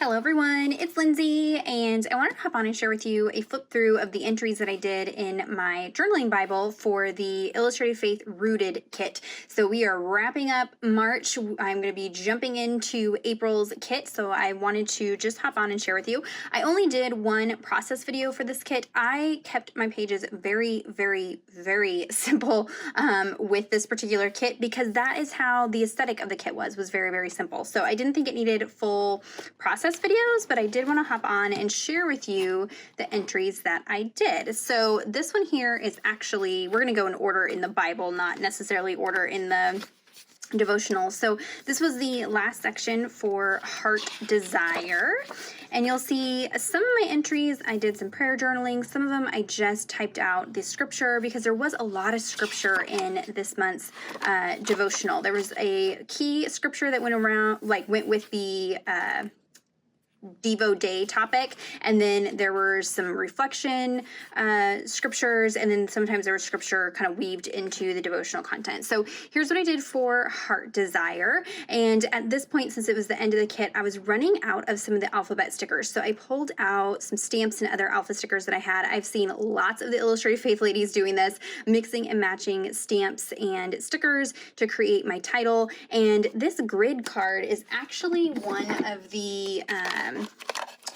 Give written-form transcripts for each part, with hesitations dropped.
Hello everyone, it's Lindsay, and I wanted to hop on and share with you a flip through of the entries that I did in my journaling Bible for the Illustrated Faith Rooted kit. So we are wrapping up March. I'm going to be jumping into April's kit, so I wanted to just hop on and share with you. I only did one process video for this kit. I kept my pages very, very, very simple with this particular kit because that is how the aesthetic of the kit was very, very simple. So I didn't think it needed full process videos, but I did want to hop on and share with you the entries that I did. So this one here is actually, we're going to go in order in the Bible, not necessarily order in the devotional. So this was the last section for Heart Desire, and you'll see some of my entries I did some prayer journaling. Some of them I just typed out the scripture because there was a lot of scripture in this month's devotional. There was a key scripture that went with the Devo Day topic, and then there were some reflection scriptures, and then sometimes there was scripture kind of weaved into the devotional content. So here's what I did for Heart Desire, and at this point, since it was the end of the kit, I was running out of some of the alphabet stickers, so I pulled out some stamps and other alpha stickers that I had. I've seen lots of the Illustrated Faith ladies doing this, mixing and matching stamps and stickers to create my title, and this grid card is actually one of the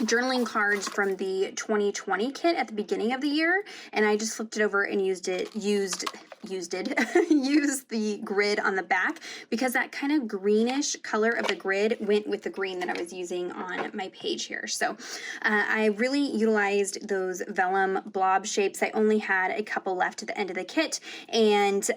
journaling cards from the 2020 kit at the beginning of the year, and I just flipped it over and used the grid on the back because that kind of greenish color of the grid went with the green that I was using on my page here. So I really utilized those vellum blob shapes. I only had a couple left at the end of the kit, and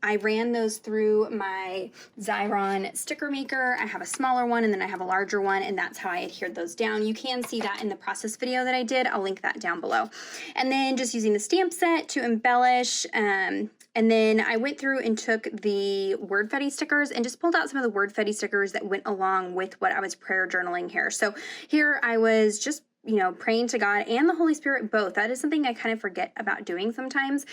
I ran those through my Xyron sticker maker. I have a smaller one and then I have a larger one, and that's how I adhered those down. You can see that in the process video that I did. I'll link that down below. And then just using the stamp set to embellish, and then I went through and took the word fetty stickers and just pulled out some of the word fetty stickers that went along with what I was prayer journaling here. So here I was just praying to God and the Holy Spirit both. That is something I kind of forget about doing sometimes,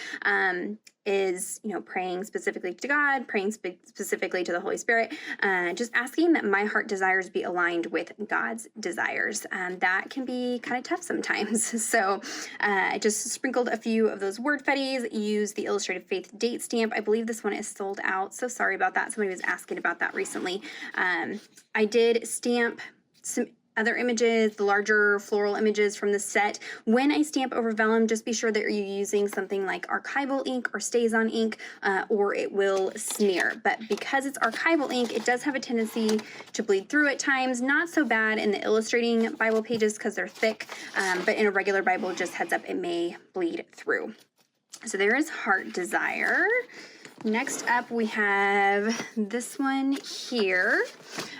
is, praying specifically to God, praying specifically to the Holy Spirit, just asking that my heart desires be aligned with God's desires. That can be kind of tough sometimes. So I just sprinkled a few of those word fetties, used the Illustrated Faith date stamp. I believe this one is sold out, so sorry about that. Somebody was asking about that recently. I did stamp some other images, the larger floral images from the set. When I stamp over vellum, just be sure that you're using something like archival ink or STAYS-ON ink, or it will smear. But because it's archival ink, it does have a tendency to bleed through at times. Not so bad in the illustrating Bible pages because they're thick, but in a regular Bible, just heads up, it may bleed through. So there is Heart Desire. Next up, we have this one here.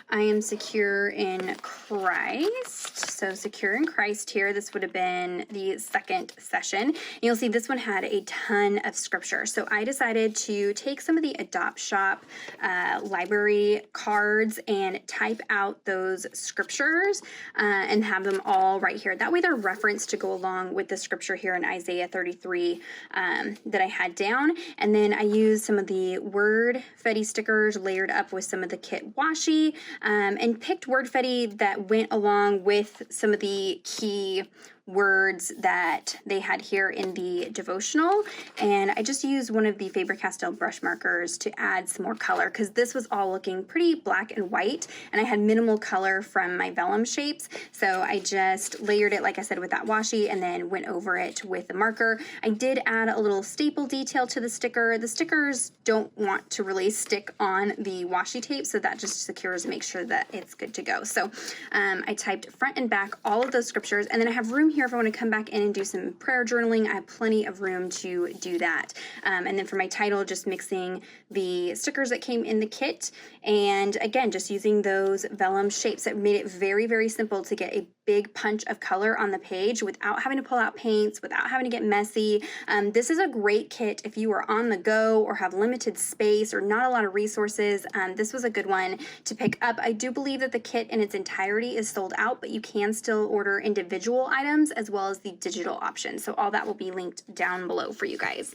I am secure in Christ. So secure in Christ here. This would have been the second session. And you'll see this one had a ton of scripture. So I decided to take some of the Adopt Shop library cards and type out those scriptures and have them all right here. That way they're referenced to go along with the scripture here in Isaiah 33 that I had down. And then I used some of the word fetty stickers layered up with some of the kit washi, and picked word fetty that went along with some of the key words that they had here in the devotional. And I just used one of the Faber-Castell brush markers to add some more color because this was all looking pretty black and white, and I had minimal color from my vellum shapes. So I just layered it, like I said, with that washi, and then went over it with the marker. I did add a little staple detail to the sticker. The stickers don't want to really stick on the washi tape, so that just secures and makes sure that it's good to go. So I typed front and back all of those scriptures, and then I have room here if I want to come back in and do some prayer journaling. I have plenty of room to do that. And then for my title, just mixing the stickers that came in the kit, and again, just using those vellum shapes that made it very, very simple to get a big punch of color on the page without having to pull out paints, without having to get messy. This is a great kit if you are on the go or have limited space or not a lot of resources. This was a good one to pick up. I do believe that the kit in its entirety is sold out, but you can still order individual items as well as the digital option. So all that will be linked down below for you guys.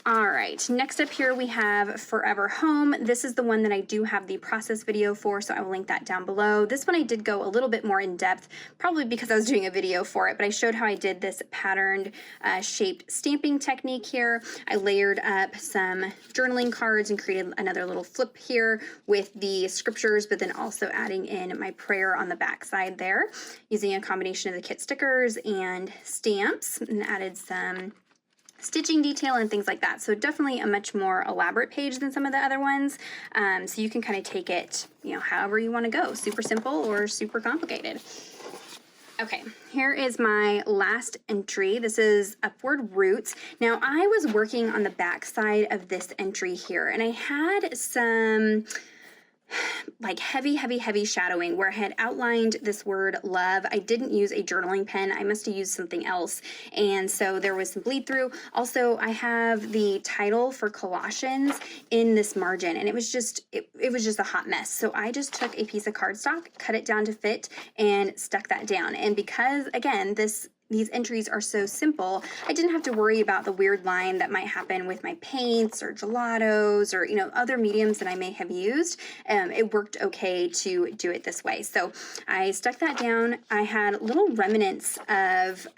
All right, next up here we have Forever Home. This is the one that I do have the process video for, so I will link that down below. This one I did go a little bit more in depth, probably because I was doing a video for it, but I showed how I did this patterned shaped stamping technique here. I layered up some journaling cards and created another little flip here with the scriptures, but then also adding in my prayer on the back side there, using a combination of the kit stickers and stamps, and added some stitching detail and things like that. So definitely a much more elaborate page than some of the other ones. So you can kind of take it, however you want to go, super simple or super complicated. Okay, here is my last entry. This is Upward Roots. Now I was working on the back side of this entry here, and I had some like heavy shadowing where I had outlined this word love. I didn't use a journaling pen. I must have used something else. And so there was some bleed through. Also, I have the title for Colossians in this margin, and it was just a hot mess. So I just took a piece of cardstock, cut it down to fit, and stuck that down. And because, again, these entries are so simple, I didn't have to worry about the weird line that might happen with my paints or gelatos or, other mediums that I may have used. It worked okay to do it this way. So I stuck that down. I had little remnants of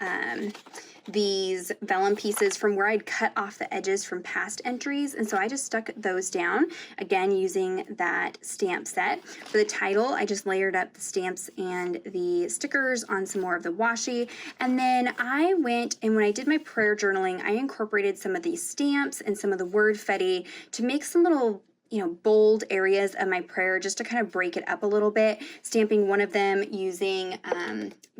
these vellum pieces from where I'd cut off the edges from past entries, and so I just stuck those down, again using that stamp set. For the title, I just layered up the stamps and the stickers on some more of the washi, and then I went and when I did my prayer journaling, I incorporated some of these stamps and some of the word fetty to make some little bold areas of my prayer, just to kind of break it up a little bit, stamping one of them using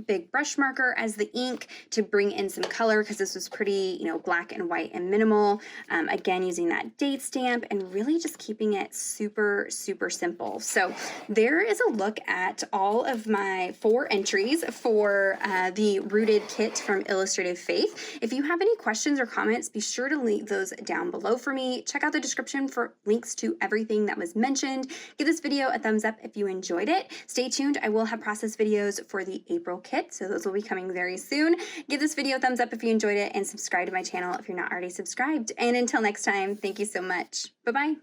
big brush marker as the ink to bring in some color, because this was pretty, black and white and minimal. Again, using that date stamp and really just keeping it super simple. So there is a look at all of my 4 entries for the Rooted kit from Illustrative Faith. If you have any questions or comments, be sure to leave those down below for me. Check out the description for links to everything that was mentioned. Give this video a thumbs up if you enjoyed it. Stay tuned. I will have process videos for the April kit, so those will be coming very soon. Give this video a thumbs up if you enjoyed it, and subscribe to my channel if you're not already subscribed. And until next time, thank you so much. Bye-bye.